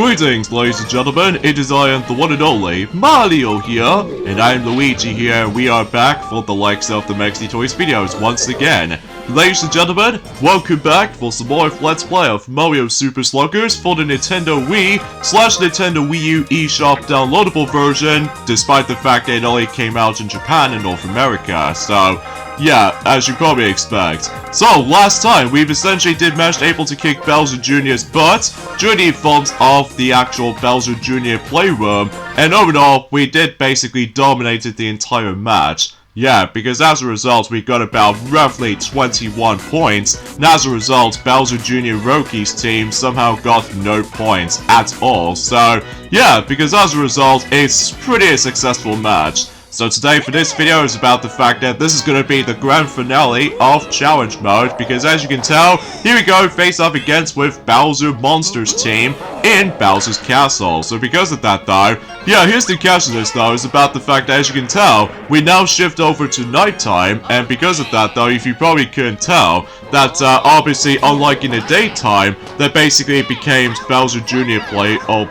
Greetings, ladies and gentlemen, it is I am the one and only Mario here, and I am Luigi here, and we are back for the likes of the Mexi Toys videos once again. Ladies and gentlemen, welcome back for some more Let's Play of Mario Super Sluggers for the Nintendo Wii / Nintendo Wii U eShop downloadable version, despite the fact that it only came out in Japan and North America, so yeah, as you probably expect. So, last time, we've essentially did manage able to kick Bowser Jr.'s butt during the forms of the actual Bowser Jr. playroom, and overall, we did basically dominated the entire match. Yeah, because as a result, we got about roughly 21 points, and as a result, Bowser Jr. Roki's team somehow got no points at all. So, yeah, because as a result, it's pretty a successful match. So today for this video is about the fact that this is going to be the grand finale of challenge mode, because as you can tell, here we go face up against with Bowser Monsters team in Bowser's Castle. So because of that though, yeah, here's the catch to this though, is about the fact that as you can tell, we now shift over to nighttime, and because of that though, if you probably couldn't tell, that obviously unlike in the daytime, that basically it became Bowser Jr.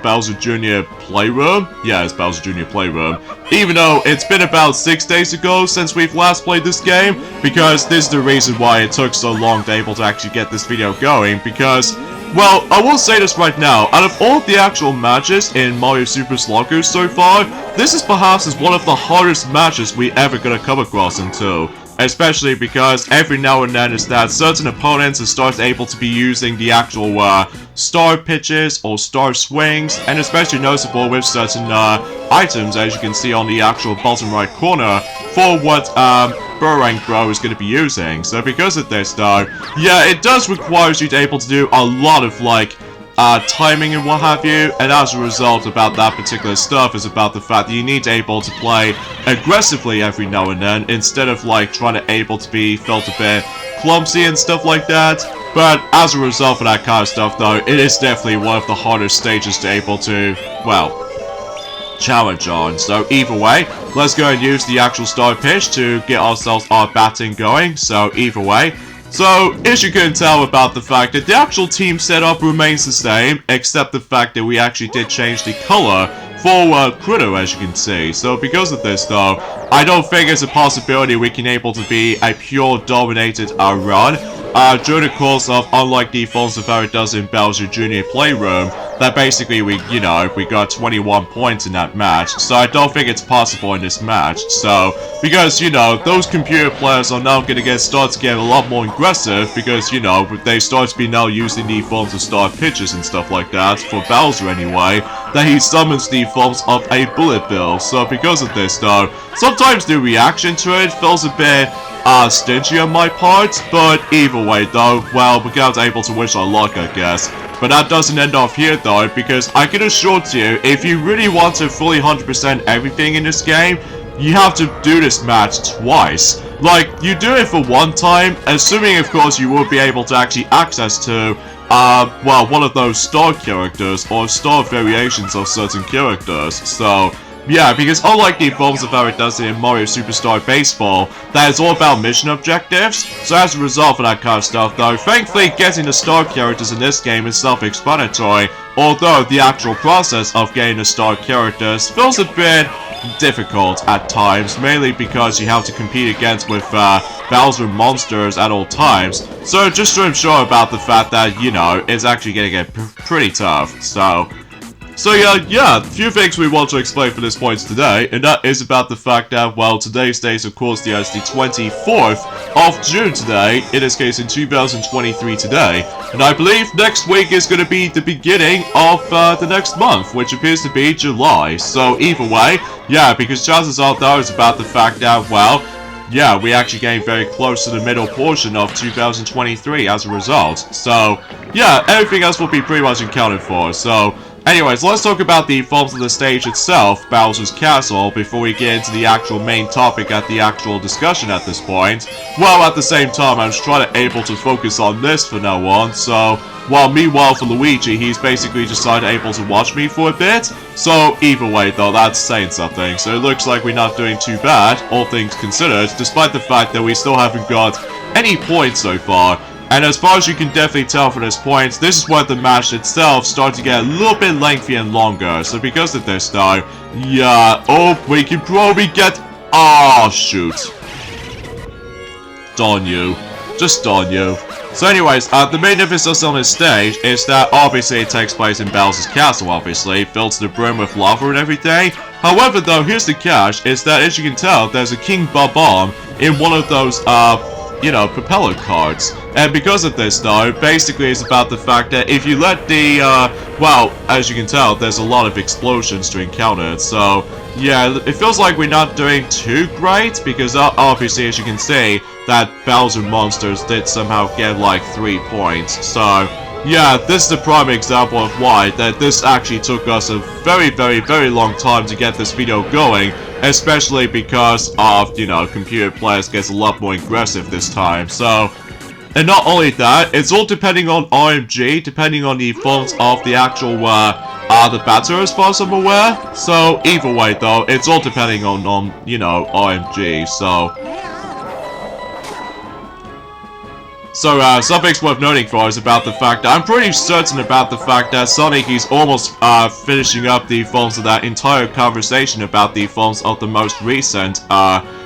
Bowser Jr. Playroom? Yeah, it's Bowser Jr. Playroom. Even though it's been about 6 days ago since we've last played this game, because this is the reason why it took so long to able to actually get this video going, because, well, I will say this right now, out of all the actual matches in Mario Super Sluggers so far, this is perhaps one of the hardest matches we ever gonna come across into. Especially because every now and then is that certain opponents start able to be using the actual star pitches or star swings, and especially noticeable with certain items, as you can see on the actual bottom right corner, for what Burang Bro is going to be using. So because of this though, yeah, it does require you to able to do a lot of like timing and what have you, and as a result about that particular stuff is about the fact that you need to able to play aggressively every now and then, instead of like trying to able to be felt a bit clumsy and stuff like that. But as a result of that kind of stuff though, it is definitely one of the hardest stages to able to, well, challenge on. So either way, let's go and use the actual star pitch to get ourselves our batting going. So either way, so, as you can tell about the fact that the actual team setup remains the same, except the fact that we actually did change the color for Critter, as you can see. So, because of this though, I don't think it's a possibility we can able to be a pure dominated run during the course of, unlike the forms of how it does in Bowser Jr. Playroom, that basically we got 21 points in that match, so I don't think it's possible in this match. So, because, those computer players are now gonna start to get a lot more aggressive, because, they start to be now using the forms of star pitches and stuff like that, for Bowser anyway, that he summons the forms of a bullet bill. So because of this though, sometimes the reaction to it feels a bit stingy on my part, but either way though, well, we're not able to wish our luck, I guess. But that doesn't end off here though, because I can assure you, if you really want to fully 100% everything in this game, you have to do this match twice. Like, you do it for one time, assuming of course you will be able to actually access to, well, one of those star characters, or star variations of certain characters. So, yeah, because unlike the forms of how it does it in Mario Superstar Baseball, that is all about mission objectives, so as a result of that kind of stuff though, thankfully getting the star characters in this game is self-explanatory, although the actual process of getting the star characters feels a bit difficult at times, mainly because you have to compete against with Bowser monsters at all times, so just to ensure about the fact that, it's actually gonna get pretty tough. So yeah, a few things we want to explain for this point today, and that is about the fact that, well, today's date is of course the 24th of June today, in this case in 2023 today, and I believe next week is going to be the beginning of the next month, which appears to be July. So either way, yeah, because chances are though is about the fact that, well, yeah, we actually getting very close to the middle portion of 2023 as a result. So, yeah, everything else will be pretty much accounted for. So, anyways, let's talk about the forms of the stage itself, Bowser's Castle, before we get into the actual main topic at the actual discussion at this point. Well, at the same time, I'm just trying to able to focus on this from now on, so, while meanwhile for Luigi, he's basically decided able to watch me for a bit. So, either way though, that's saying something. So it looks like we're not doing too bad, all things considered, despite the fact that we still haven't got any points so far. And as far as you can definitely tell from this point, this is where the match itself starts to get a little bit lengthy and longer. So because of this though, yeah, oh, we can probably get... Oh, shoot. Darn you. Just darn you. So anyways, the main emphasis on this stage is that obviously it takes place in Bowser's castle, obviously, filled to the brim with lava and everything. However though, here's the catch, is that as you can tell, there's a King Bob-omb in one of those, you know, propeller carts. And because of this though, basically it's about the fact that if you let the, well, as you can tell, there's a lot of explosions to encounter, so, yeah, it feels like we're not doing too great, because obviously, as you can see, that Bowser monsters did somehow get like 3 points, so, yeah, this is the prime example of why that this actually took us a very long time to get this video going, especially because of, you know, computer players gets a lot more aggressive this time, so... And not only that, it's all depending on RMG, depending on the forms of the actual, the batter as far as I'm aware. So, either way though, it's all depending on you know, RMG, so... So, something's worth noting for us about the fact that I'm pretty certain about the fact that Sonic is almost, finishing up the forms of that entire conversation about the forms of the most recent,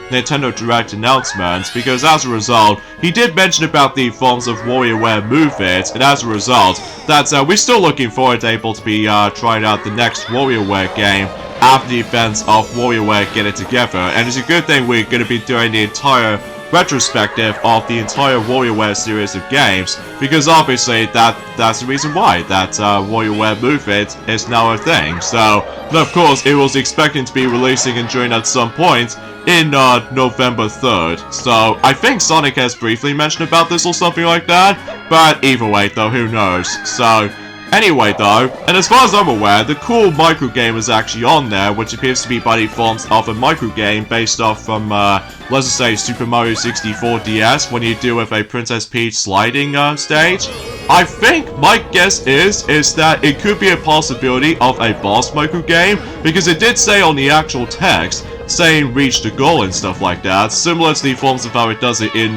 Nintendo Direct announcements, because as a result, he did mention about the forms of WarioWare Move It, and as a result, that's, we're still looking forward to able to be, trying out the next WarioWare game after the events of WarioWare Get It Together, and it's a good thing we're going to be doing the entire retrospective of the entire WarioWare series of games, because obviously that's the reason why that WarioWare Move It is now a thing. So, and of course, it was expecting to be releasing and during at some point in November 3rd. So, I think Sonic has briefly mentioned about this or something like that, but either way though, who knows. So, anyway though, and as far as I'm aware, the cool micro game is actually on there, which appears to be by the forms of a micro game based off from, let's just say Super Mario 64 DS, when you deal with a Princess Peach sliding stage. I think my guess is that it could be a possibility of a boss micro game, because it did say on the actual text, saying reach the goal and stuff like that, similar to the forms of how it does it in,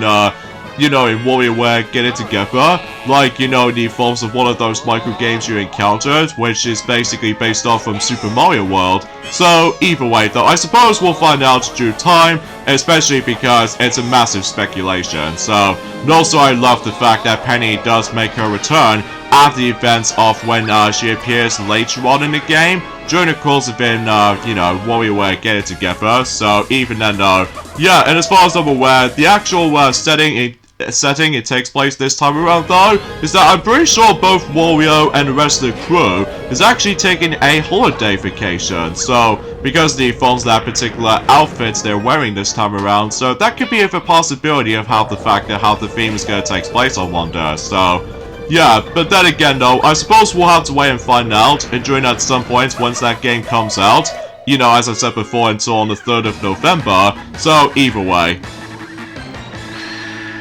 you know, in WarioWare Get It Together, like, you know, the forms of one of those micro games you encountered, which is basically based off from Super Mario World. So, either way though, I suppose we'll find out due time, especially because it's a massive speculation. So, and also I love the fact that Penny does make her return after the events of when she appears later on in the game, during the course of you know, WarioWare Get It Together. So, even then though, yeah, and as far as I'm aware, the actual setting it takes place this time around though, is that I'm pretty sure both Wario and the rest of the crew is actually taking a holiday vacation, so because the forms of that particular outfits they're wearing this time around, so that could be a possibility of how the theme is going to take place, I wonder. So yeah, but then again though, I suppose we'll have to wait and find out, and during at some point once that game comes out, you know, as I said before, until on the 3rd of November, so either way.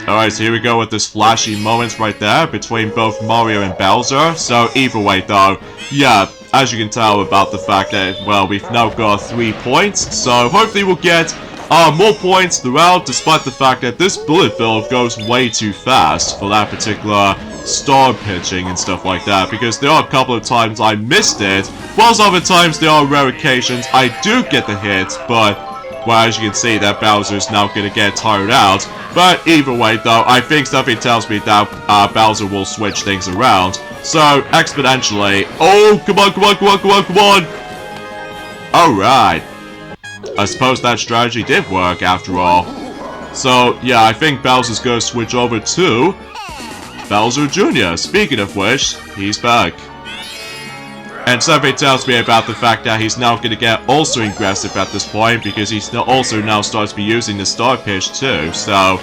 Alright, so here we go with this flashy moments right there between both Mario and Bowser. So either way though, yeah, as you can tell about the fact that, well, we've now got 3 points. So hopefully we'll get more points throughout, despite the fact that this bullet bill goes way too fast for that particular star pitching and stuff like that, because there are a couple of times I missed it, whilst other times there are rare occasions I do get the hit, but, well, as you can see, that Bowser's now gonna get tired out. But either way though, I think something tells me that Bowser will switch things around. So, exponentially. Oh, come on. Alright. I suppose that strategy did work after all. So, yeah, I think Bowser's gonna switch over to Bowser Jr. Speaking of which, he's back. And something tells me about the fact that he's now going to get also aggressive at this point, because he's also now starts to be using the Star Pitch too, so...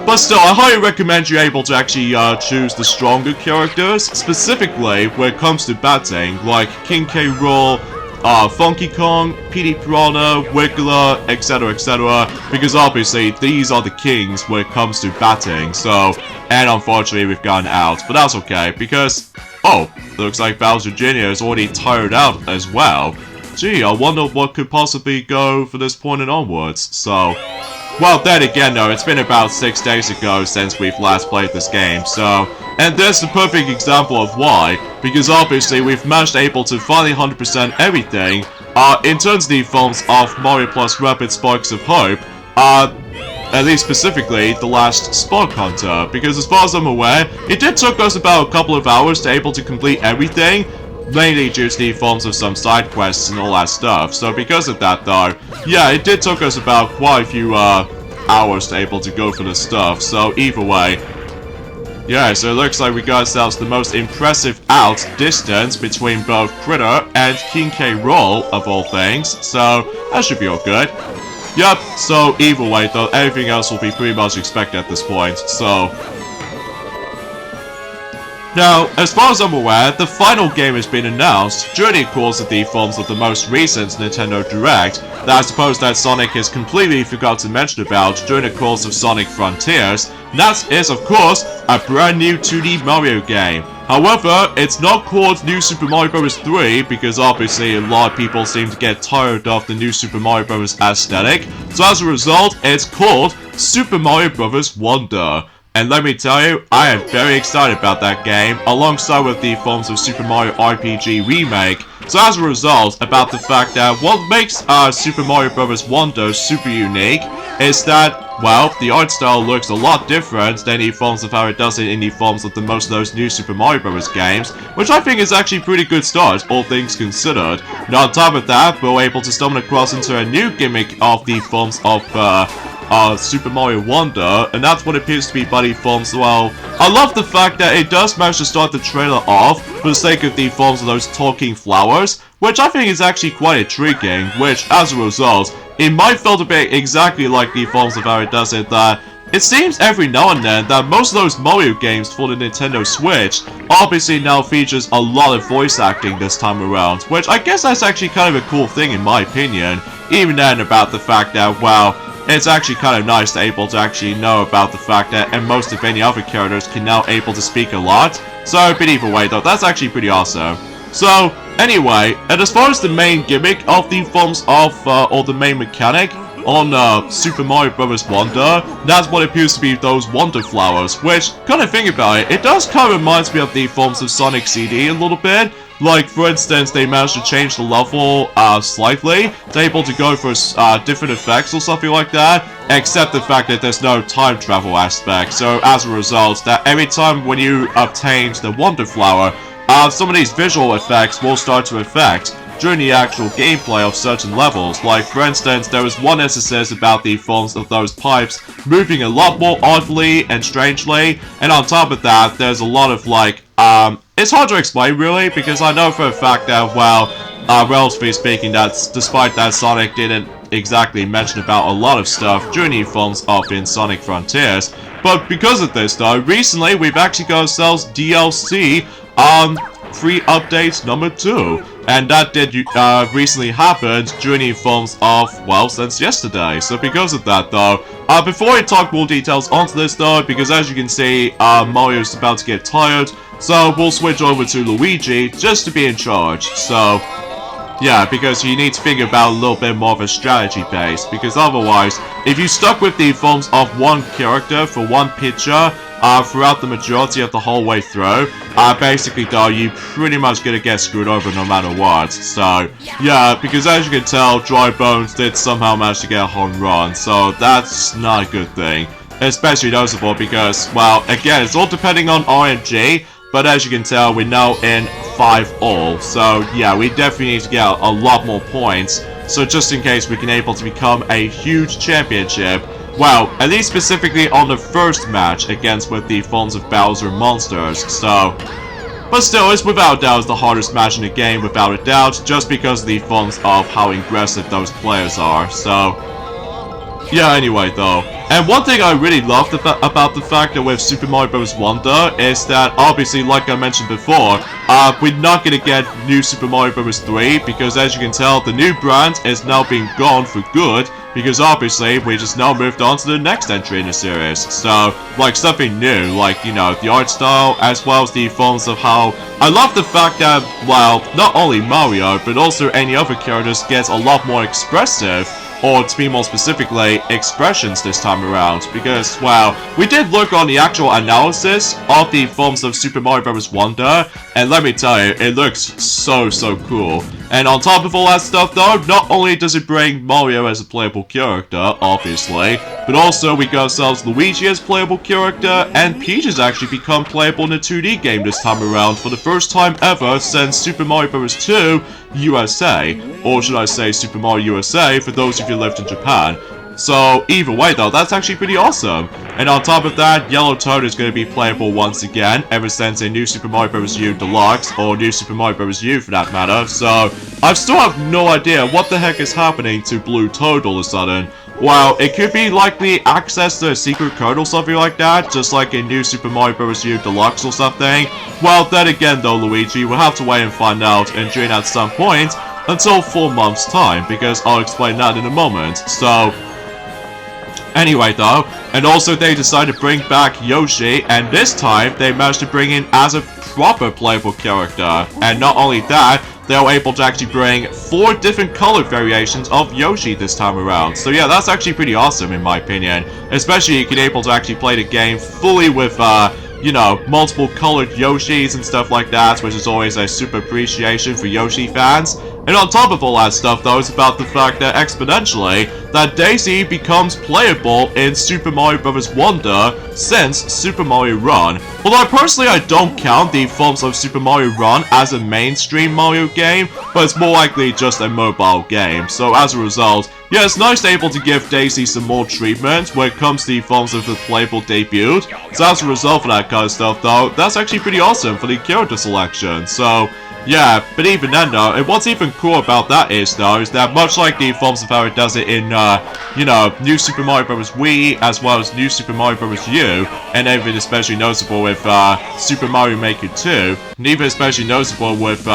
But still, I highly recommend you're able to actually choose the stronger characters, specifically when it comes to batting, like King K. Rool, Funky Kong, Petey Piranha, Wiggler, etc, because obviously these are the kings when it comes to batting, so... And unfortunately we've gone out, but that's okay, because... Oh, looks like Bowser Jr. is already tired out as well. Gee, I wonder what could possibly go for this point and onwards, so... Well, then again though, it's been about 6 days ago since we've last played this game, so... And there's the perfect example of why, because obviously we've managed able to finally 100% everything, in terms of the forms of Mario Plus Rapid Sparks of Hope, at least specifically, the last Spark Hunter, because as far as I'm aware, it did took us about a couple of hours to able to complete everything, mainly due to the forms of some side quests and all that stuff. So because of that though, yeah, it did took us about quite a few hours to able to go for this stuff, so either way. Yeah, so it looks like we got ourselves the most impressive out distance between both Critter and King K. Rool, of all things, so that should be all good. Yep, so either way though, everything else will be pretty much expected at this point, so... Now, as far as I'm aware, the final game has been announced during the course of the forms of the most recent Nintendo Direct that I suppose that Sonic has completely forgot to mention about during the course of Sonic Frontiers. And that is, of course, a brand new 2D Mario game. However, it's not called New Super Mario Bros. 3 because obviously a lot of people seem to get tired of the New Super Mario Bros. Aesthetic. So as a result, it's called Super Mario Bros. Wonder. And let me tell you, I am very excited about that game, alongside with the forms of Super Mario RPG Remake. So as a result, about the fact that what makes Super Mario Bros. Wonder super unique is that, well, the art style looks a lot different than the forms of how it does it in the forms of the most of those new Super Mario Bros. Games, which I think is actually a pretty good start, all things considered. And on top of that, we're able to stumble across into a new gimmick of the forms of, Super Mario Wonder, and that's what appears to be Buddy forms. Well, I love the fact that it does manage to start the trailer off for the sake of the forms of those talking flowers, which I think is actually quite intriguing, which, as a result, it might feel to be exactly like the forms of how it does it, that it seems every now and then that most of those Mario games for the Nintendo Switch obviously now features a lot of voice acting this time around, which I guess that's actually kind of a cool thing in my opinion, even then about the fact that, well, it's actually kind of nice to able to actually know about the fact that and most of any other characters can now able to speak a lot. So, but either way though, that's actually pretty awesome. So, anyway, and as far as the main gimmick of the forms of, or the main mechanic on Super Mario Bros. Wonder, that's what appears to be those Wonder Flowers, which, kind of think about it, it does kind of reminds me of the forms of Sonic CD a little bit. Like, for instance, they managed to change the level slightly, to able to go for different effects or something like that, except the fact that there's no time travel aspect. So as a result, that every time when you obtain the Wonder Flower, some of these visual effects will start to affect during the actual gameplay of certain levels. Like, for instance, there was one instance about the forms of those pipes moving a lot more oddly and strangely, and on top of that, there's a lot of, like, it's hard to explain, really, because I know for a fact that, well, relatively speaking, that despite that Sonic didn't exactly mention about a lot of stuff during the forms of in Sonic Frontiers, but because of this, though, recently we've actually got ourselves DLC, free update number 2. And that did recently happen during the forms of, well, since yesterday. So because of that though, before I talk more details onto this though, because as you can see, Mario's about to get tired, so we'll switch over to Luigi just to be in charge. So, yeah, because you need to think about a little bit more of a strategy base, because otherwise, if you stuck with the forms of one character for one picture, throughout the majority of the whole way through, basically though, you pretty much gonna get screwed over no matter what. So, yeah, because as you can tell, Dry Bones did somehow manage to get a home run, so that's not a good thing. Especially noticeable because, well, again, it's all depending on RNG, but as you can tell, we're now in 5-all, so yeah, we definitely need to get a lot more points, so just in case we can able to become a huge championship. Well, at least specifically on the first match against with the forms of Bowser monsters, so... But still, it's without doubt the hardest match in the game, without a doubt, just because of the forms of how aggressive those players are, so... Yeah, anyway though. And one thing I really loved about the fact that with Super Mario Bros. Wonder is that, obviously, like I mentioned before, we're not gonna get New Super Mario Bros. 3, because as you can tell, the new brand is now being gone for good, because obviously, we just now moved on to the next entry in the series. So, like, something new, like, you know, the art style, as well as the forms of how... I love the fact that, well, not only Mario, but also any other characters gets a lot more expressive or to be more specifically, expressions this time around, because, well, we did look on the actual analysis of the forms of Super Mario Bros. Wonder, and let me tell you, it looks so cool. And on top of all that stuff though, not only does it bring Mario as a playable character, obviously, but also we got ourselves Luigi as playable character, and Peach has actually become playable in a 2D game this time around for the first time ever since Super Mario Bros. 2 USA, or should I say Super Mario USA for those of you who lived in Japan. So either way though, that's actually pretty awesome. And on top of that, Yellow Toad is going to be playable once again, ever since a New Super Mario Bros. U Deluxe, or New Super Mario Bros. U for that matter. So I still have no idea what the heck is happening to Blue Toad all of a sudden. Well, it could be likely access to a secret code or something like that, just like a New Super Mario Bros. U Deluxe or something. Well, then again though, Luigi, we'll have to wait and find out and join at some point until 4 months time, because I'll explain that in a moment. So anyway though, and also they decided to bring back Yoshi, and this time they managed to bring in as a proper playable character. And not only that, they were able to actually bring 4 different color variations of Yoshi this time around. So yeah, that's actually pretty awesome in my opinion. Especially you can able to actually play the game fully with, you know, multiple colored Yoshis and stuff like that, which is always a super appreciation for Yoshi fans. And on top of all that stuff though, it's about the fact that exponentially, that Daisy becomes playable in Super Mario Bros. Wonder since Super Mario Run. Although personally I don't count the forms of Super Mario Run as a mainstream Mario game, but it's more likely just a mobile game. So as a result, yeah, it's nice to be able to give Daisy some more treatment when it comes to the forms of the playable debut. So as a result of that kind of stuff though, that's actually pretty awesome for the character selection. So yeah, but even then though, and what's even cool about that is though, is that much like the forms of how it does it in, you know, New Super Mario Bros. Wii, as well as New Super Mario Bros. U, and even especially noticeable with, Super Mario Maker 2, and even especially noticeable with,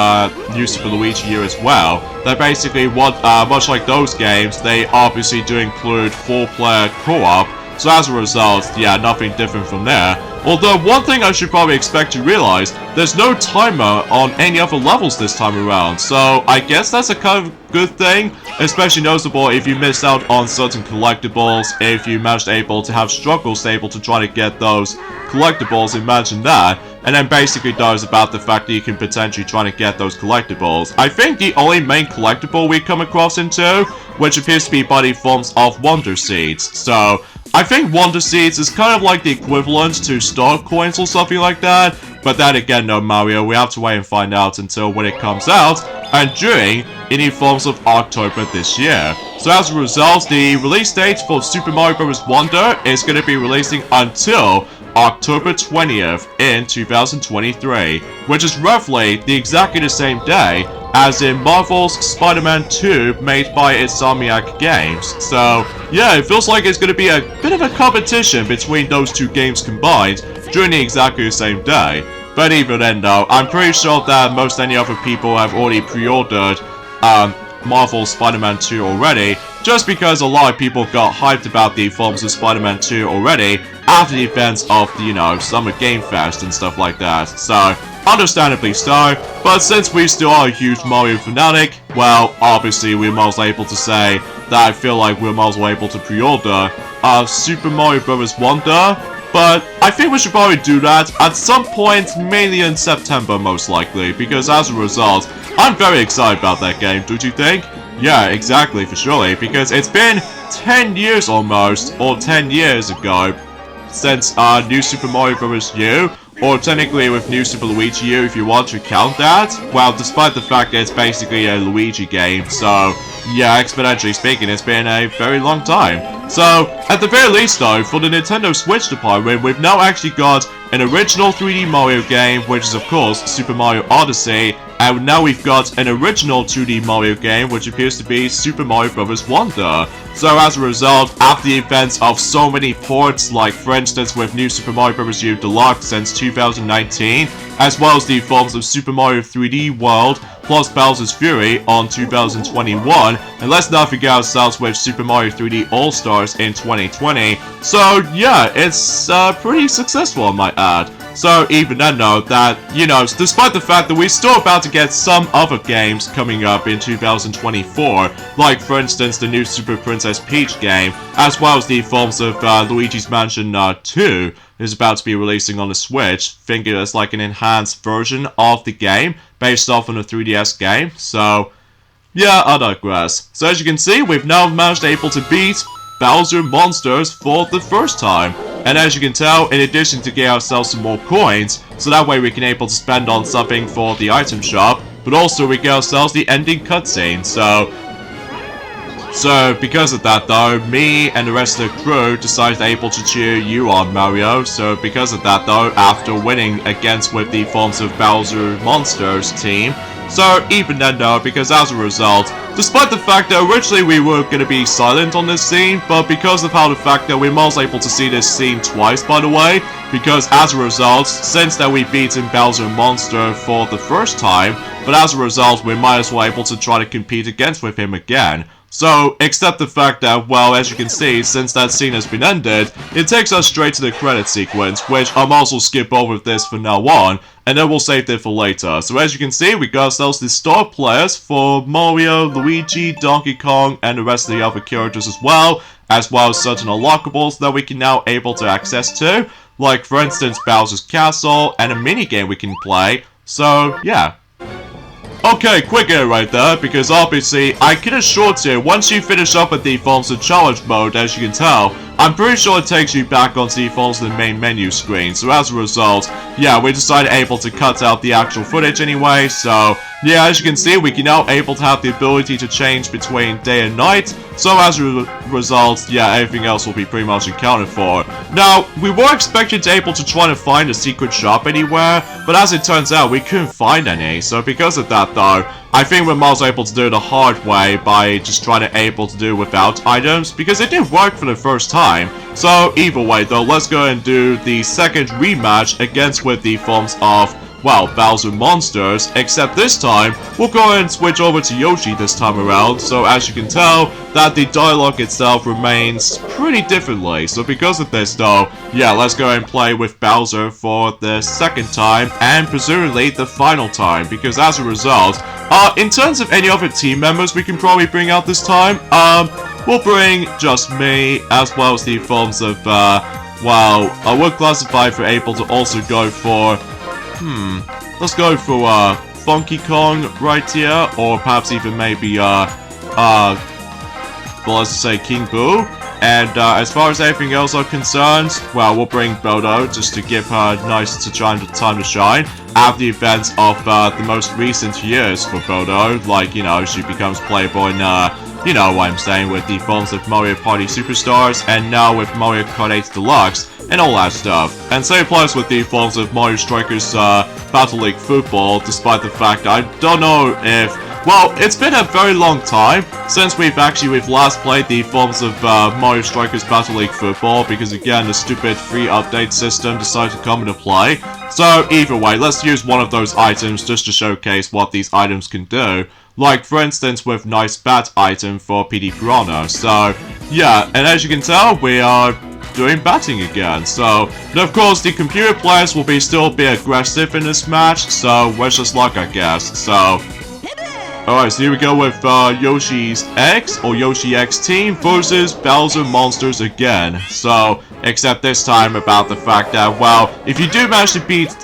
New Super Luigi U as well, that basically what, much like those games, they obviously do include 4-player co-op. So as a result, yeah, nothing different from there. Although one thing I should probably expect to realize, there's no timer on any other levels this time around. So I guess that's a kind of good thing, especially noticeable if you miss out on certain collectibles, if you managed able to have struggles able to try to get those collectibles, imagine that. And then basically does about the fact that you can potentially try to get those collectibles. I think the only main collectible we come across into, which appears to be by the forms of Wonder Seeds. So I think Wonder Seeds is kind of like the equivalent to Star Coins or something like that. But then again, no Mario, we have to wait and find out until when it comes out, and during any forms of October this year. So as a result, the release date for Super Mario Bros. Wonder is going to be releasing until October 20th in 2023, which is roughly exactly the same day as in Marvel's Spider-Man 2 made by Insomniac Games. So yeah, it feels like it's going to be a bit of a competition between those two games combined during exactly the same day. But even then though, I'm pretty sure that most any other people have already pre-ordered Marvel's Spider-Man 2 already, just because a lot of people got hyped about the forms of Spider-Man 2 already after the events of the, you know, Summer Game Fest and stuff like that. So understandably so, but since we still are a huge Mario fanatic, well, obviously we're most able to say that I feel like we're most able to pre-order Super Mario Bros. Wonder, but I think we should probably do that at some point, mainly in September most likely, because as a result, I'm very excited about that game, don't you think? Yeah, exactly, for surely, because it's been 10 years almost, or 10 years ago, since New Super Mario Bros. U, or technically with New Super Luigi U if you want to count that. Well, despite the fact that it's basically a Luigi game, so yeah, exponentially speaking, it's been a very long time. So, at the very least though, for the Nintendo Switch department, we've now actually got an original 3D Mario game, which is of course Super Mario Odyssey, and now we've got an original 2D Mario game, which appears to be Super Mario Bros. Wonder. So as a result, after the events of so many ports, like for instance with New Super Mario Bros. U Deluxe since 2019, as well as the forms of Super Mario 3D World, plus Bowser's Fury on 2021, and let's not forget ourselves with Super Mario 3D All-Stars in 2020. So yeah, it's pretty successful, I might add. So even then though, that, you know, despite the fact that we're still about to get some other games coming up in 2024, like for instance the new Super Princess Peach game, as well as the forms of Luigi's Mansion 2 is about to be releasing on the Switch, thinking it's like an enhanced version of the game, based off on a 3DS game, so yeah, I digress. So as you can see, we've now managed able to beat Bowser Monsters for the first time. And as you can tell, in addition to get ourselves some more coins, so that way we can able to spend on something for the item shop, but also we get ourselves the ending cutscene, So because of that though, me and the rest of the crew decided able to cheer you on, Mario. So because of that though, after winning against with the forms of Bowser Monsters team, so even then though, because as a result, despite the fact that originally we were going to be silent on this scene, but because of how the fact that we were also able to see this scene twice, by the way, because as a result, since that we beaten Bowser Monster for the first time, but as a result we might as well able to try to compete against with him again. So, except the fact that, well, as you can see, since that scene has been ended, it takes us straight to the credit sequence, which I'm also skip over this from now on, and then we'll save it for later. So as you can see, we got ourselves the star players for Mario, Luigi, Donkey Kong, and the rest of the other characters as well as certain unlockables that we can now able to access to, like for instance Bowser's Castle, and a minigame we can play, so yeah. Okay, quick here right there, because obviously, I can assure you, once you finish up with the forms of challenge mode, as you can tell, I'm pretty sure it takes you back onto the forms of the main menu screen, so as a result, yeah, we decided able to cut out the actual footage anyway, so, yeah, as you can see, we can now able to have the ability to change between day and night, so as a result, yeah, everything else will be pretty much accounted for. Now, we were expected to able to try to find a secret shop anywhere, but as it turns out, we couldn't find any, so because of that though, I think we're most able to do it the hard way by just trying to able to do without items, because it did work for the first time. So either way though, let's go and do the second rematch against with the forms of, well, Bowser Monsters, except this time, we'll go ahead and switch over to Yoshi this time around, so as you can tell, that the dialogue itself remains pretty differently, so because of this though, yeah, let's go ahead and play with Bowser for the second time, and presumably the final time, because as a result, in terms of any other team members we can probably bring out this time, we'll bring just me, as well as the forms of, well, I would classify for able to also go for, let's go for, Funky Kong right here, or perhaps even maybe, well, let's just say King Boo. And, as far as everything else are concerned, well, we'll bring Bodo, just to give her nice time to shine, at the events of, the most recent years for Bodo, like, you know, she becomes playable in, you know what I'm saying, with the forms of Mario Party Superstars, and now with Mario Kart 8 Deluxe, and all that stuff. And same applies with the forms of Mario Strikers Battle League Football, despite the fact that I don't know if, well, it's been a very long time since we've last played the forms of Mario Strikers Battle League Football, because again, the stupid free update system decided to come into play. So either way, let's use one of those items just to showcase what these items can do. Like, for instance, with Nice Bat item for PD Piranha. So, yeah, and as you can tell, we are doing batting again. So, and of course, the computer players will still be aggressive in this match, so wish us luck, I guess. So, alright, so here we go with Yoshi's X, or Yoshi X Team, versus Bowser Monsters again. So, except this time about the fact that, well, if you do manage to beat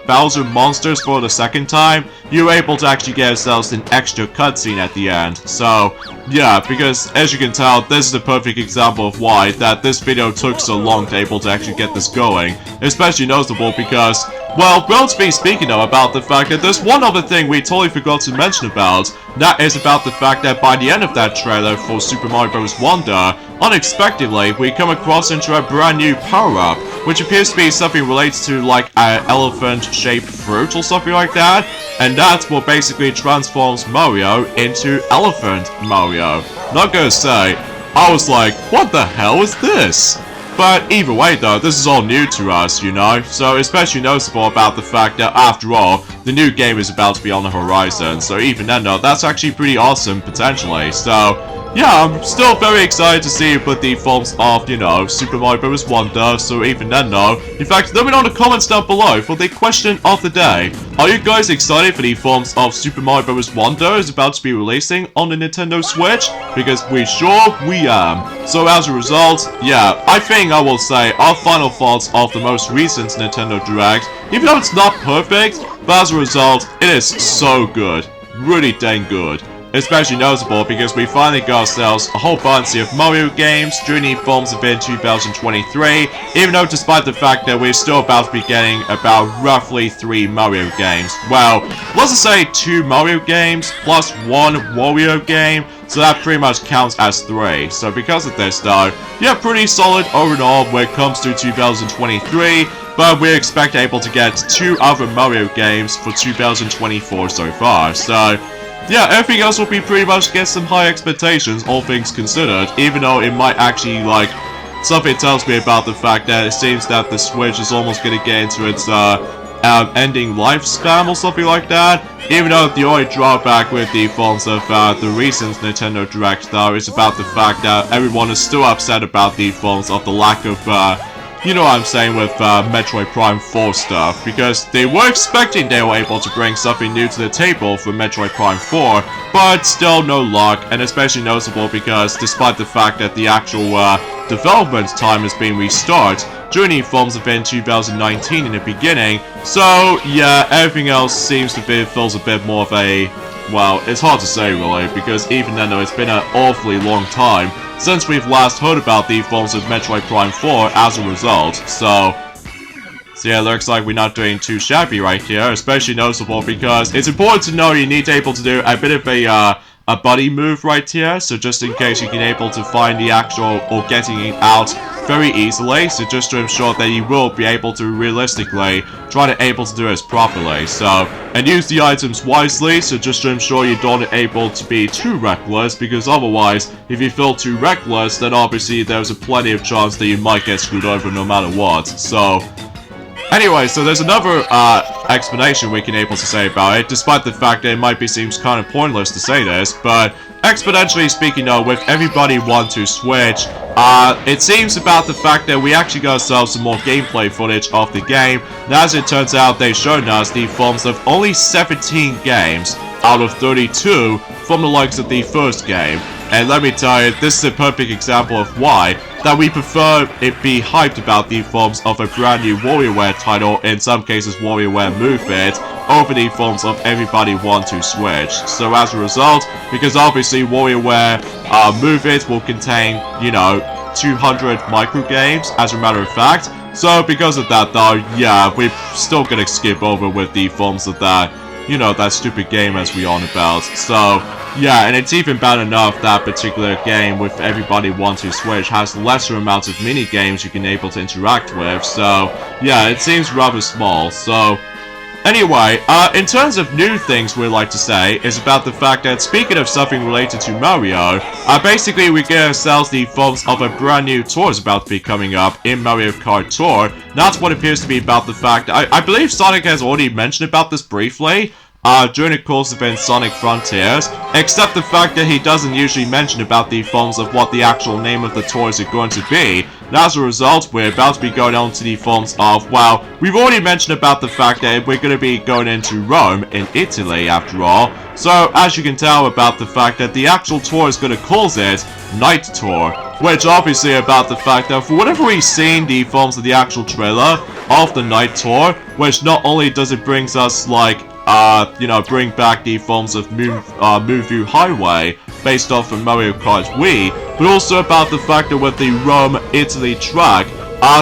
Bowser Monsters for the second time, you're able to actually get yourselves an extra cutscene at the end. So, yeah, because as you can tell, this is the perfect example of why that this video took so long to able to actually get this going. Especially notable because, well, relatively speaking though, about the fact that there's one other thing we totally forgot to mention about. That is about the fact that by the end of that trailer for Super Mario Bros. Wonder, unexpectedly, we come across into a brand new power-up, which appears to be something related to like an elephant-shaped fruit or something like that, and that will basically transforms Mario into Elephant Mario. Not gonna say, I was like, what the hell is this? But either way though, this is all new to us, you know, so especially noticeable about the fact that after all, the new game is about to be on the horizon. So even then though, that's actually pretty awesome potentially. So yeah, I'm still very excited to see what the forms of, you know, Super Mario Bros. Wonder. So even then though, in fact, let me know in the comments down below for the question of the day. Are you guys excited for the forms of Super Mario Bros. Wonder is about to be releasing on the Nintendo Switch? Because we am. So as a result, yeah, I think I will say our final thoughts of the most recent Nintendo Direct, even though it's not perfect, but as a result, it is so good. Really dang good. Especially notable because we finally got ourselves a whole bunch of Mario games during the Forms Event 2023, even though despite the fact that we're still about to be getting about roughly 3 Mario games. Well, let's just say 2 Mario games plus 1 Wario game, so that pretty much counts as 3. So because of this though, yeah, pretty solid overall when it comes to 2023, but we're expected able to get 2 other Mario games for 2024 so far, so yeah, everything else will be pretty much get some high expectations, all things considered, even though it might actually, like, something tells me about the fact that it seems that the Switch is almost gonna get into its, ending lifespan or something like that, even though the only drawback with the forms of, the recent Nintendo Direct, though, is about the fact that everyone is still upset about the forms of the lack of, you know what I'm saying with Metroid Prime 4 stuff, because they were expecting they were able to bring something new to the table for Metroid Prime 4, but still no luck, and especially noticeable because despite the fact that the actual development time has been restarted during the Forms Event 2019 in the beginning, so yeah, everything else seems to be feels a bit more of a, well, it's hard to say really, because even then though it's been an awfully long time since we've last heard about the forms of Metroid Prime 4 as a result, so yeah, looks like we're not doing too shabby right here, especially noticeable because it's important to know you need to able to do a bit of a buddy move right here, so just in case you can able to find the actual or getting it out very easily, so just to ensure that you will be able to realistically try to able to do this properly, so, and use the items wisely, so just to ensure you don't able to be too reckless, because otherwise, if you feel too reckless, then obviously there's a plenty of chance that you might get screwed over no matter what, so anyway, so there's another explanation we can able to say about it, despite the fact that it might be seems kind of pointless to say this, but exponentially speaking though, with everybody want to Switch, it seems about the fact that we actually got ourselves some more gameplay footage of the game, and as it turns out they've shown us the forms of only 17 games out of 32 from the likes of the first game. And let me tell you, this is a perfect example of why that we prefer it be hyped about the forms of a brand new WarioWare title, in some cases WarioWare Move It, over the forms of everybody want to Switch. So as a result, because obviously WarioWare Move It will contain, you know, 200 micro games as a matter of fact. So because of that though, yeah, we're still gonna skip over with the forms of that, you know, that stupid game as we on about. So yeah, and it's even bad enough that particular game with everybody want to Switch has lesser amounts of mini games you can able to interact with, so yeah, it seems rather small. So anyway, in terms of new things we'd like to say is about the fact that speaking of something related to Mario, basically we get ourselves the forms of a brand new tour is about to be coming up in Mario Kart Tour. That's what appears to be about the fact that I believe Sonic has already mentioned about this briefly during the course of Sonic Frontiers, except the fact that he doesn't usually mention about the forms of what the actual name of the tours are going to be. And as a result, we're about to be going on to the forms of, well, we've already mentioned about the fact that we're going to be going into Rome in Italy after all. So, as you can tell about the fact that the actual tour is going to call it Night Tour, which obviously about the fact that for whatever we've seen the forms of the actual trailer of the Night Tour, which not only does it brings us like you know, bring back the forms of Move Highway based off of Mario Kart Wii, but also about the fact that with the Rome, Italy track,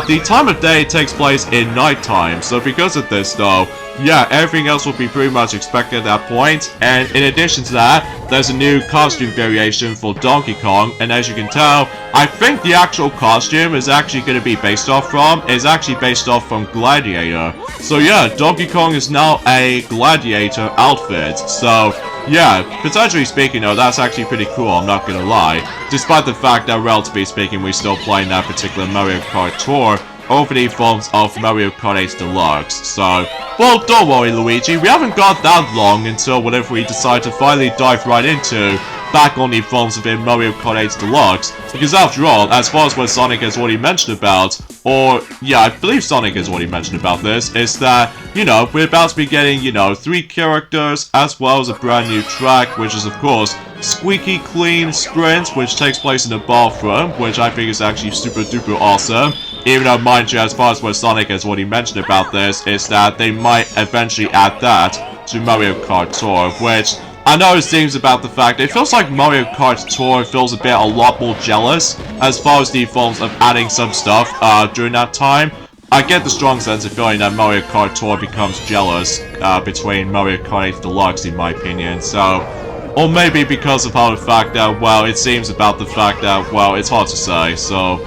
the time of day takes place in nighttime, so because of this though, yeah, everything else will be pretty much expected at that point, and in addition to that, there's a new costume variation for Donkey Kong, and as you can tell, I think the actual costume is actually going to be based off from Gladiator. So yeah, Donkey Kong is now a Gladiator outfit, so yeah, potentially speaking though, that's actually pretty cool, I'm not gonna lie. Despite the fact that relatively speaking, we're still playing that particular Mario Kart Tour over the forms of Mario Kart 8 Deluxe. So, well, don't worry, Luigi, we haven't got that long until whenever we decide to finally dive right into back on the forms within Mario Kart 8 Deluxe, because after all, as far as what Sonic has already mentioned about, or, yeah, I believe Sonic has already mentioned about this, is that, you know, we're about to be getting, you know, 3 characters, as well as a brand new track, which is, of course, Squeaky Clean Sprint, which takes place in a bathroom, which I think is actually super duper awesome. Even though, mind you, as far as what Sonic has already mentioned about this, is that they might eventually add that to Mario Kart Tour, which I know it seems about the fact it feels like Mario Kart Tour feels a lot more jealous as far as the forms of adding some stuff during that time. I get the strong sense of feeling that Mario Kart Tour becomes jealous between Mario Kart 8 Deluxe, in my opinion. So, or maybe because of how the fact that, well, it seems about the fact that, well, it's hard to say. So,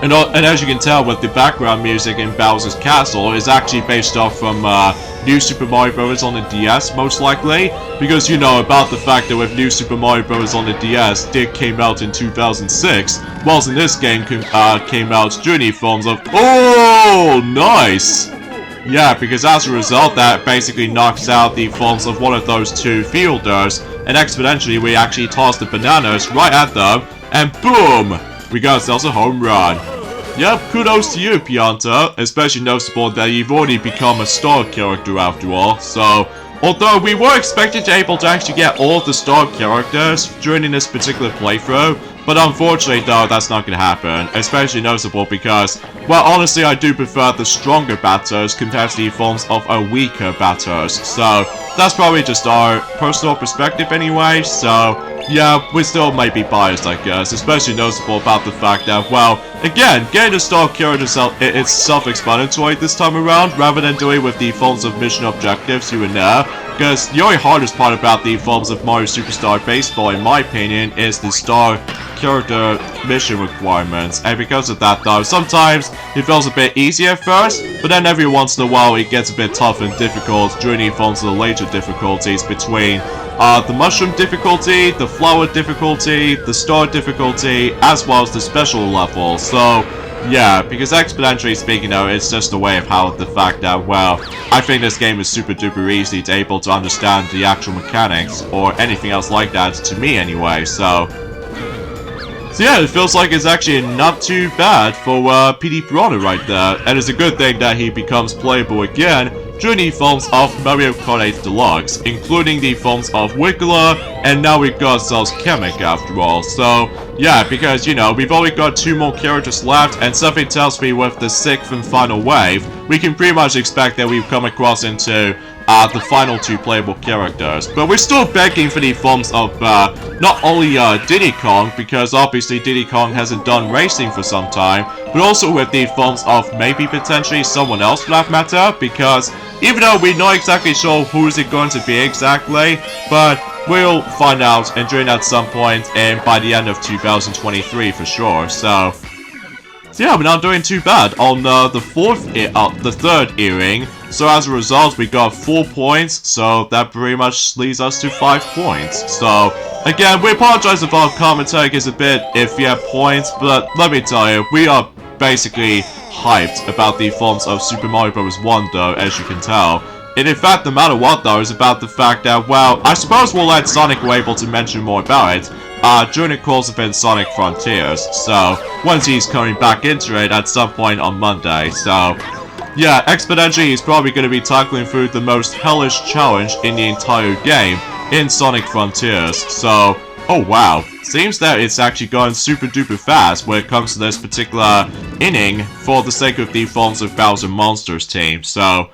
and as you can tell with the background music in Bowser's Castle is actually based off from New Super Mario Bros. On the DS, most likely. Because you know about the fact that with New Super Mario Bros. On the DS, Dick came out in 2006, whilst in this game came out during the forms of... Oh, nice! Yeah, because as a result, that basically knocks out the forms of one of those 2 fielders, and exponentially we actually toss the bananas right at them, and boom! We got ourselves a home run. Yep, kudos to you, Pianta, especially noticeable that you've already become a star character after all. So, although we were expected to able to actually get all of the star characters during this particular playthrough, but unfortunately though, that's not going to happen, especially noticeable because, well, honestly, I do prefer the stronger batters compared to the forms of a weaker batters. So, that's probably just our personal perspective anyway, so... yeah, we still might be biased, I guess, especially noticeable about the fact that, well, again, getting the star character it's self-explanatory this time around, rather than doing with the forms of mission objectives here and there, because the only hardest part about the forms of Mario Superstar Baseball, in my opinion, is the star character mission requirements, and because of that, though, sometimes it feels a bit easier at first, but then every once in a while it gets a bit tough and difficult during the forms of the later difficulties between the mushroom difficulty, the flower difficulty, the star difficulty, as well as the special level. So, yeah, because exponentially speaking though, it's just a way of how the fact that, well, I think this game is super duper easy to able to understand the actual mechanics, or anything else like that, to me anyway, so yeah, it feels like it's actually not too bad for PD Piranha right there, and it's a good thing that he becomes playable again during the forms of Mario Kart 8 Deluxe, including the forms of Wiggler, and now we've got ourselves Kamek after all. So, yeah, because, you know, we've only got 2 more characters left, and something tells me with the 6th and final wave, we can pretty much expect that we've come across into the final 2 playable characters. But we're still begging for the forms of not only Diddy Kong, because obviously Diddy Kong hasn't done racing for some time, but also with the forms of maybe potentially someone else for that matter, because even though we're not exactly sure who's it going to be exactly, but we'll find out and during at some point and by the end of 2023 for sure. So yeah, we're not doing too bad on the third earring. So as a result, we got 4 points, so that pretty much leads us to 5 points. So again, we apologize if our commentary is a bit iffy at points, but let me tell you, we are basically hyped about the forms of Super Mario Bros. 1 though, as you can tell. And in fact, no matter what though, is about the fact that, well, I suppose we'll let Sonic be able to mention more about it during the course of Sonic Frontiers. So, once he's coming back into it at some point on Monday. So, yeah, exponentially he's probably going to be tackling through the most hellish challenge in the entire game in Sonic Frontiers. So, oh wow, seems that it's actually going super duper fast when it comes to this particular inning for the sake of the forms of Bowser Monsters team. So,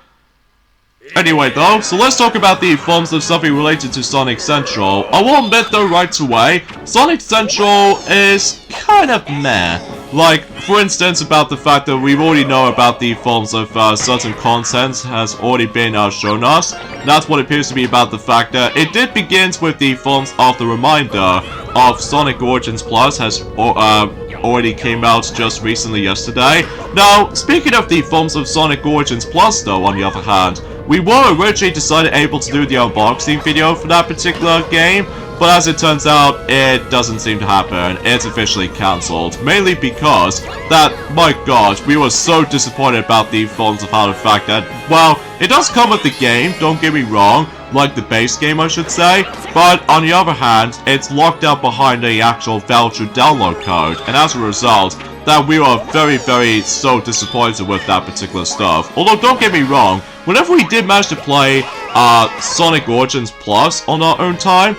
anyway though, so let's talk about the forms of something related to Sonic Central. I will admit though right away, Sonic Central is kind of meh. Like, for instance, about the fact that we already know about the forms of certain content has already been shown us. That's what appears to be about the fact that it did begin with the forms of the reminder of Sonic Origins Plus has already came out just recently yesterday. Now, speaking of the forms of Sonic Origins Plus though, on the other hand, we were originally able to do the unboxing video for that particular game, but as it turns out, it doesn't seem to happen. It's officially cancelled, mainly because that, my god, we were so disappointed about the Forms of Power fact that, well, it does come with the game, don't get me wrong, like the base game I should say, but on the other hand, it's locked out behind the actual voucher download code, and as a result, that we were very so disappointed with that particular stuff. Although don't get me wrong, whenever we did manage to play Sonic Origins Plus on our own time,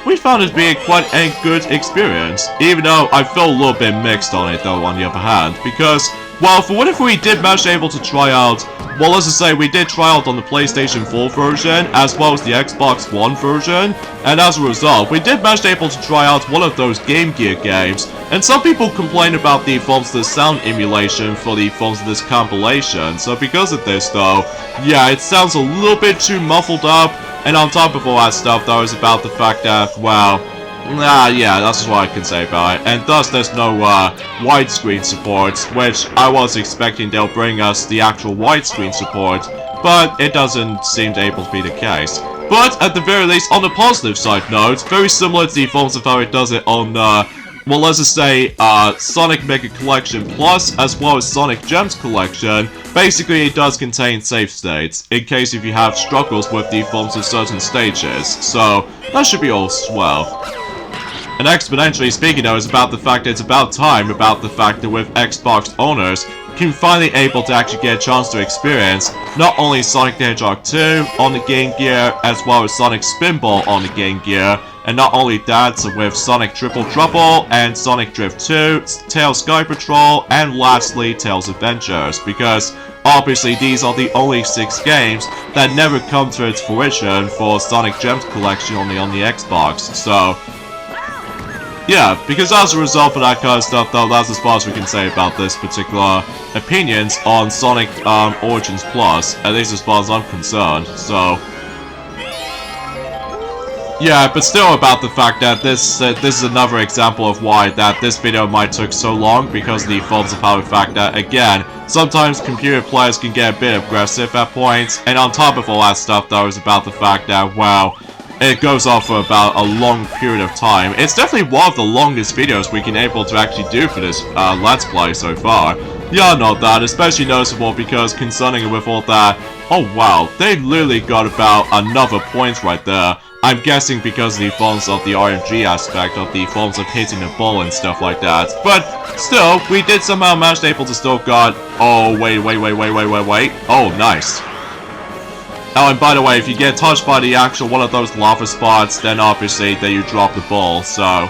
we found it being quite a good experience, even though I felt a little bit mixed on it though on the other hand, because, well, for whatever we did manage to able to try out, well, let's just say we did try out on the PlayStation 4 version, as well as the Xbox One version, and as a result, we did manage to able to try out one of those Game Gear games, and some people complained about the Forms of the Sound emulation for the Forms of this compilation, so because of this though, yeah, it sounds a little bit too muffled up, and on top of all that stuff though is about the fact that, well, yeah, that's what I can say about it. And thus, there's no widescreen support, which I was expecting they'll bring us the actual widescreen support, but it doesn't seem to able to be the case. But at the very least, on the positive side note, very similar to the Forms of how it does it on, well, let's just say, Sonic Mega Collection Plus, as well as Sonic Gems Collection. Basically, it does contain save states, in case if you have struggles with the forms of certain stages, so that should be all swell. And exponentially speaking though, is about the fact that it's about time about the fact that with Xbox owners can finally able to actually get a chance to experience not only Sonic the Hedgehog 2 on the Game Gear, as well as Sonic Spinball on the Game Gear, and not only that, so with Sonic Triple Trouble and Sonic Drift 2, Tails Sky Patrol, and lastly Tails Adventures, because obviously these are the only 6 games that never come to its fruition for Sonic Gems Collection only on the Xbox, so yeah, because as a result of that kind of stuff though, that's as far as we can say about this particular opinions on Sonic Origins Plus, at least as far as I'm concerned, so yeah, but still about the fact that this is another example of why that this video might took so long, because of the Forms of Power fact that, again, sometimes computer players can get a bit aggressive at points, and on top of all that stuff though is about the fact that, well, it goes on for about a long period of time. It's definitely one of the longest videos we can able to actually do for this Let's Play so far. Yeah, not that, especially noticeable because concerning with all that, oh wow, they literally got about another point right there. I'm guessing because of the forms of the RNG aspect of the forms of hitting the ball and stuff like that. But still, we did somehow manage to able to still got, oh wait. Oh, nice. Oh, and by the way, if you get touched by the actual one of those lava spots, then obviously then you drop the ball, so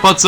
but,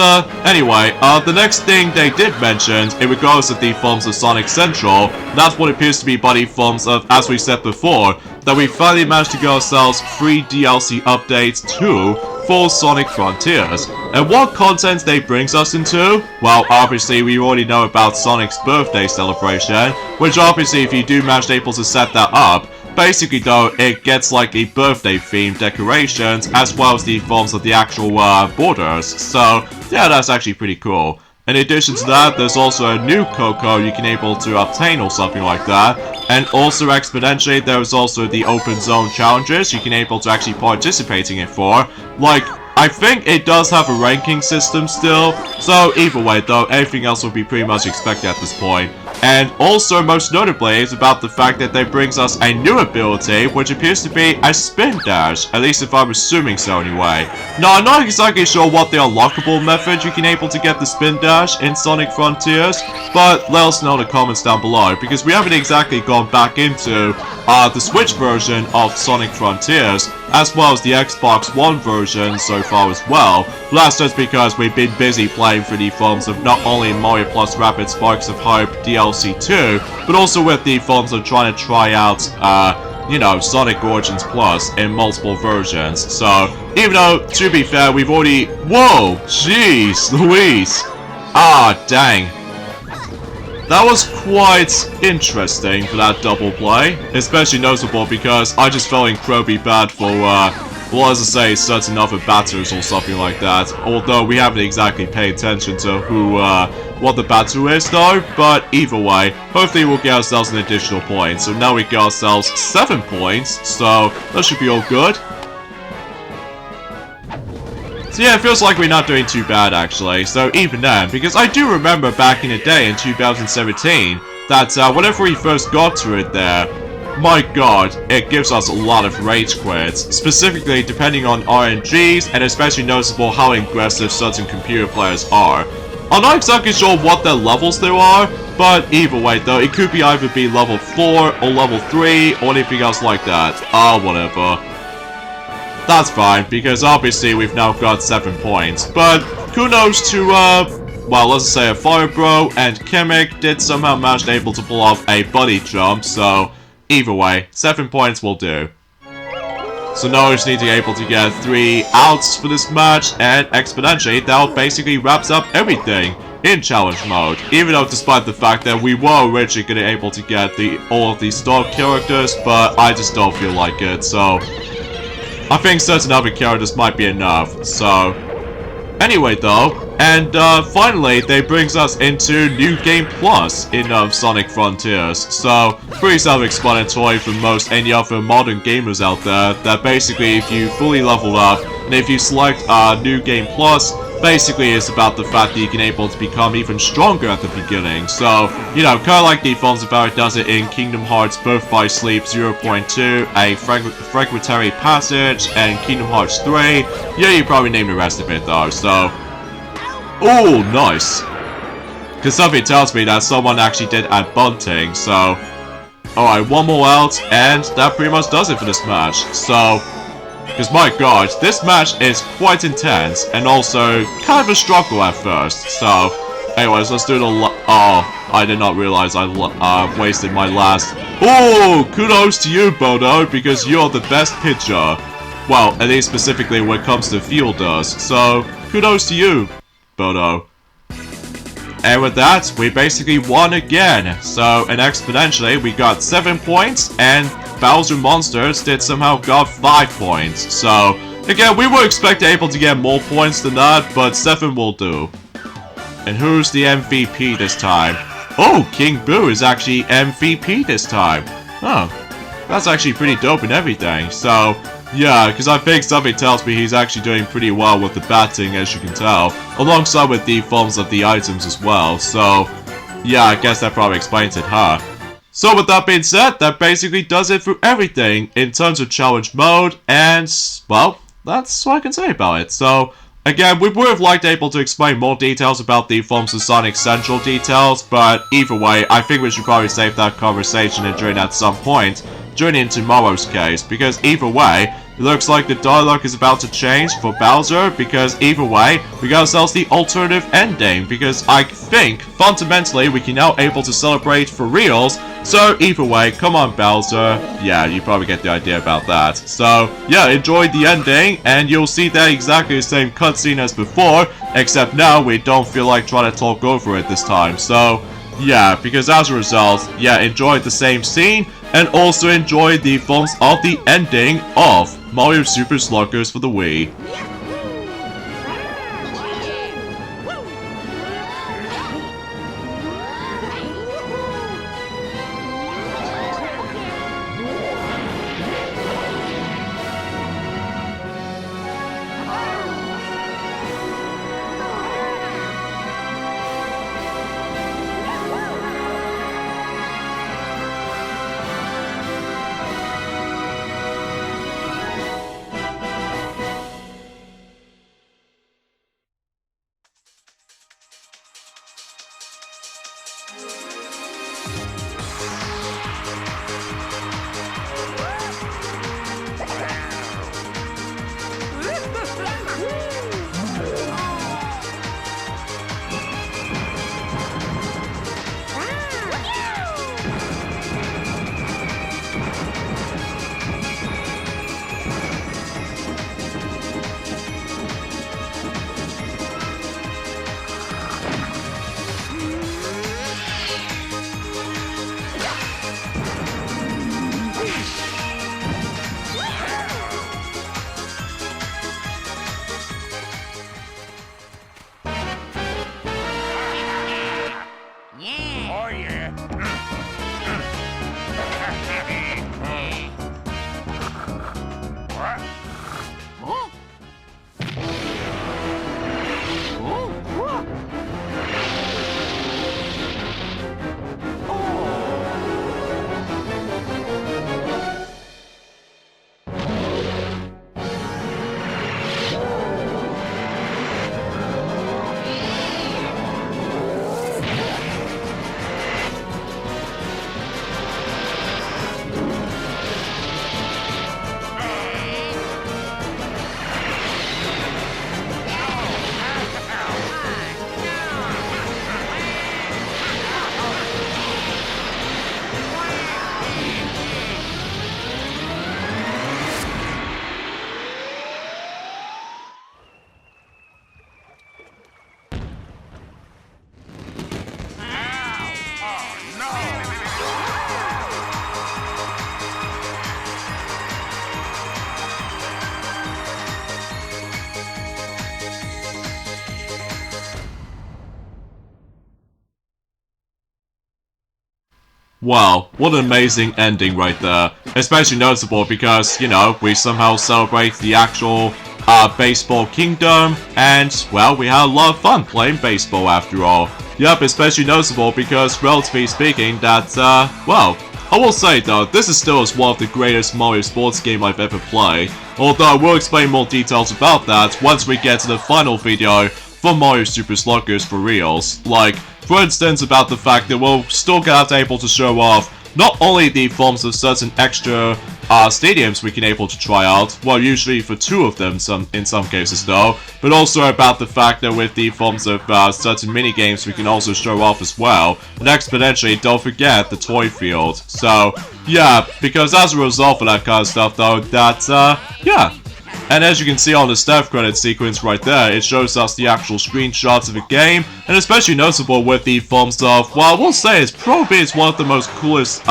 anyway, the next thing they did mention, in regards to the forms of Sonic Central, that's what appears to be by the forms of, as we said before, that we finally managed to get ourselves free DLC updates to for Sonic Frontiers. And what content they brings us into? Well, obviously we already know about Sonic's birthday celebration, which obviously if you do manage to able to set that up, basically though, it gets like a birthday themed decorations, as well as the forms of the actual borders, so yeah, that's actually pretty cool. In addition to that, there's also a new Coco you can able to obtain or something like that, and also exponentially there's also the open zone challenges you can able to actually participate in it for, like, I think it does have a ranking system still, so either way though, everything else will be pretty much expected at this point. And also, most notably, is about the fact that they brings us a new ability, which appears to be a spin dash, at least if I'm assuming so anyway. Now, I'm not exactly sure what the unlockable method you can able to get the spin dash in Sonic Frontiers, but let us know in the comments down below, because we haven't exactly gone back into the Switch version of Sonic Frontiers, as well as the Xbox One version so far as well. That's just because we've been busy playing through the forms of not only Mario Plus Rapid Sparks of Hope DLC 2, but also with the forms of trying to try out, you know, Sonic Origins Plus in multiple versions. So, even though, to be fair, we've already... Whoa! Jeez, Louise! Ah, dang. That was quite interesting for that double play, especially notable because I just felt incredibly bad for well, as I say, certain other batters or something like that. Although we haven't exactly paid attention to who, what the batter is though. But either way, hopefully we'll get ourselves an additional point. So now we get ourselves 7 points. So that should be all good. So yeah, it feels like we're not doing too bad actually, so even then, because I do remember back in the day in 2017, that whenever we first got to it there, my god, it gives us a lot of rage quits, specifically depending on RNGs, and especially noticeable how aggressive certain computer players are. I'm not exactly sure what their levels there are, but either way though, it could be either be level 4 or level 3 or anything else like that. Whatever. That's fine, because obviously we've now got 7 points, but kudos to, well, let's say a Fire Bro and Chemic did somehow manage able to pull off a buddy jump, so either way, 7 points will do. So now we just need to be able to get 3 outs for this match, and exponentially, that basically wraps up everything in challenge mode. Even though despite the fact that we were originally going to be able to get all of these star characters, but I just don't feel like it, so I think certain other characters might be enough, so anyway though, and finally they brings us into New Game Plus in Sonic Frontiers, so pretty self-explanatory for most any other modern gamers out there, that basically if you fully level up, and if you select New Game Plus, basically it's about the fact that you can able to become even stronger at the beginning. So, you know, kind of like the Fonz Barrett does it in Kingdom Hearts Birth by Sleep 0.2, a Fragmentary Passage, and Kingdom Hearts 3. Yeah, you probably name the rest of it though, so... Oh, nice! Because something tells me that someone actually did add bunting, so... Alright, one more out, and that pretty much does it for this match. So... Because my god, this match is quite intense, and also kind of a struggle at first, so... Anyways, let's do the oh, I did not realize I wasted my last... Oh, kudos to you, Bodo, because you're the best pitcher. Well, at least specifically when it comes to fielders, so kudos to you, Bodo. And with that, we basically won again. So, and exponentially, we got 7 points, and Bowser Monsters did somehow got 5 points. So, again, we were expecting able to get more points than that, but 7 will do. And who's the MVP this time? Oh, King Boo is actually MVP this time. Oh, that's actually pretty dope and everything. So, yeah, because I think something tells me he's actually doing pretty well with the batting, as you can tell, alongside with the forms of the items as well. So, yeah, I guess that probably explains it, huh? So with that being said, that basically does it for everything in terms of challenge mode, and, well, that's what I can say about it. So, again, we would have liked able to explain more details about the forms of Sonic Central details, but either way, I think we should probably save that conversation and during at some point during tomorrow's case, because either way, it looks like the dialogue is about to change for Bowser, because either way, we got ourselves the alternative ending, because I think, fundamentally, we can now able to celebrate for reals, so either way, come on Bowser, yeah, you probably get the idea about that. So, yeah, enjoy the ending, and you'll see that exactly the same cutscene as before, except now we don't feel like trying to talk over it this time, so... yeah, because as a result, yeah, enjoy the same scene, and also enjoy the forms of the ending of Mario Super Sluggers for the Wii. Wow, what an amazing ending right there. Especially noticeable because, you know, we somehow celebrate the actual baseball kingdom, and, well, we had a lot of fun playing baseball after all. Yep, especially noticeable because, relatively speaking, that, well, I will say though, this is still one of the greatest Mario sports game I've ever played, although I will explain more details about that once we get to the final video for Mario Super Sluggers for reals. Like, for instance, about the fact that we'll still get able to show off not only the forms of certain extra stadiums we can able to try out, well, usually for 2 of them in some cases though, but also about the fact that with the forms of certain mini-games we can also show off as well, and exponentially, don't forget the toy field. So, yeah, because as a result of that kind of stuff though, that, yeah. And as you can see on the staff credit sequence right there, it shows us the actual screenshots of the game, and especially noticeable with the forms of, well, I will say it's probably one of the most coolest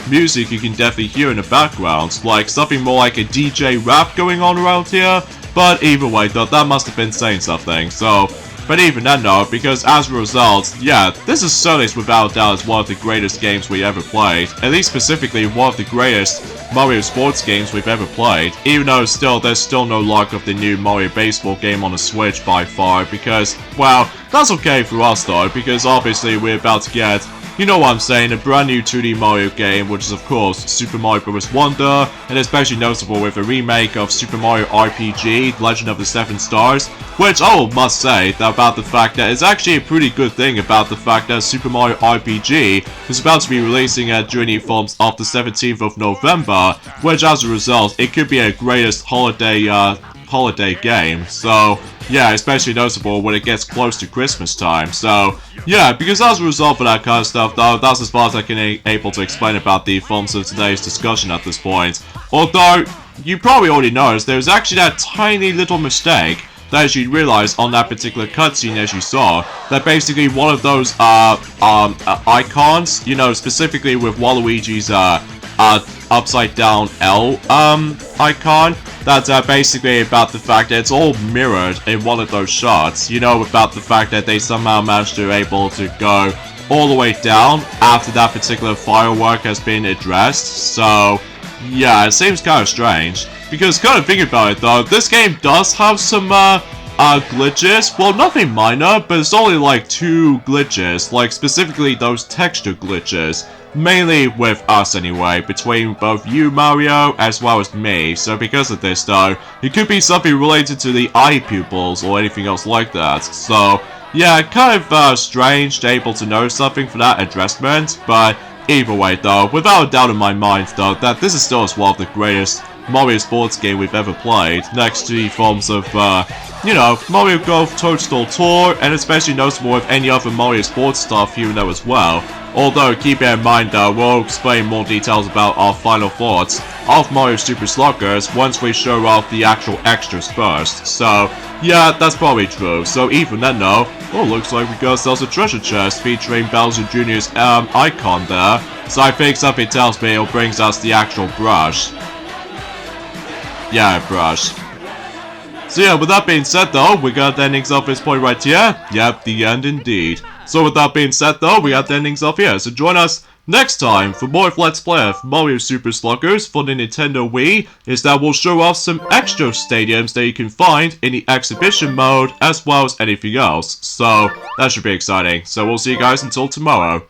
music you can definitely hear in the background, like something more like a DJ rap going on around here, but either way though, that must have been saying something, so... But even then though, because as a result, yeah, this is certainly without a doubt one of the greatest games we ever played, at least specifically one of the greatest Mario sports games we've ever played, even though there's still no luck of the new Mario baseball game on the Switch by far, because, well, that's okay for us though, because obviously we're about to get, you know what I'm saying, a brand new 2D Mario game, which is of course Super Mario Bros. Wonder, and especially notable with a remake of Super Mario RPG, Legend of the 7 Stars, which I must say about the fact that it's actually a pretty good thing about the fact that Super Mario RPG is about to be releasing during the forms of the 17th of November, which as a result, it could be a greatest holiday game, so yeah, especially noticeable when it gets close to Christmas time, so yeah, because as a result of that kind of stuff though, that's as far as I can able to explain about the forms of today's discussion at this point. Although, you probably already noticed, there's actually that tiny little mistake that as you realize on that particular cutscene as you saw, that basically one of those icons, you know, specifically with Waluigi's upside down L icon, that's basically about the fact that it's all mirrored in one of those shots, you know, about the fact that they somehow managed to able to go all the way down after that particular firework has been addressed. So yeah, it seems kind of strange, because kind of thinking about it though, this game does have some glitches. Well, nothing minor, but it's only like 2 glitches, like specifically those texture glitches. Mainly with us anyway, between both you, Mario, as well as me. So because of this though, it could be something related to the eye pupils or anything else like that. So yeah, kind of strange to able to know something for that addressment, but either way though, without a doubt in my mind though, that this is still one of the greatest Mario sports game we've ever played, next to the forms of, you know, Mario Golf Toadstool Tour, and especially noticeable with any other Mario sports stuff here and there as well. Although, keep in mind though, we'll explain more details about our final thoughts of Mario Super Sluggers once we show off the actual extras first. So, yeah, that's probably true. So even then though, well, looks like we got ourselves a treasure chest featuring Bowser Jr.'s icon there. So I think something tells me it brings us the actual brush. Yeah, brush. So yeah, with that being said though, we got the endings of this point right here. Yep, the end indeed. So with that being said though, we got the endings of here. So join us next time for more of Let's Play of Mario Super Sluggers for the Nintendo Wii, is that we'll show off some extra stadiums that you can find in the exhibition mode as well as anything else. So that should be exciting. So we'll see you guys until tomorrow.